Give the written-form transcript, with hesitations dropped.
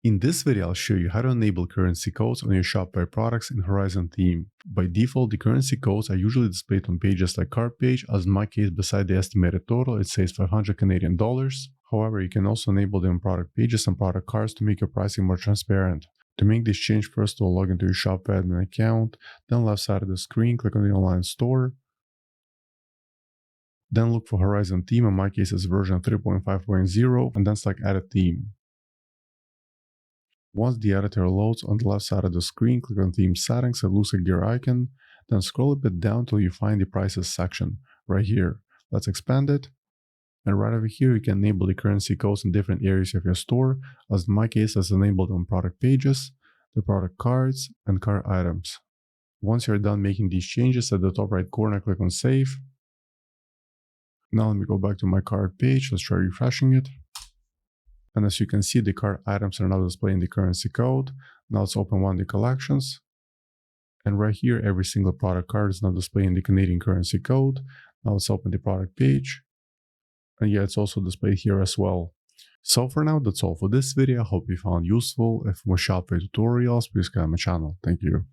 In this video, I'll show you how to enable currency codes on your Shopify products in Horizon theme. By default, the currency codes are usually displayed on pages like cart page, as in my case, beside the estimated total, it says 500 Canadian dollars. However, you can also enable them on product pages and product cards to make your pricing more transparent. To make this change, first of all, log into your Shopify admin account, then left side of the screen, click on the online store. Then look for Horizon theme, in my case it's version 3.5.0, and then select Edit Theme. Once the editor loads, on the left side of the screen, click on Theme Settings and lose a gear icon, then scroll a bit down till you find the Prices section, right here. Let's expand it, and right over here you can enable the currency codes in different areas of your store, as in my case it's enabled on product pages, the product cards, and cart items. Once you're done making these changes, at the top right corner click on Save. Now let me go back to my cart page, let's try refreshing it. And as you can see, the cart items are now displaying the currency code. Now let's open one of the collections. And right here, every single product card is now displaying the Canadian currency code. Now let's open the product page. And yeah, it's also displayed here as well. So for now, that's all for this video. I hope you found it useful. If more Shopify tutorials, please come to my channel. Thank you.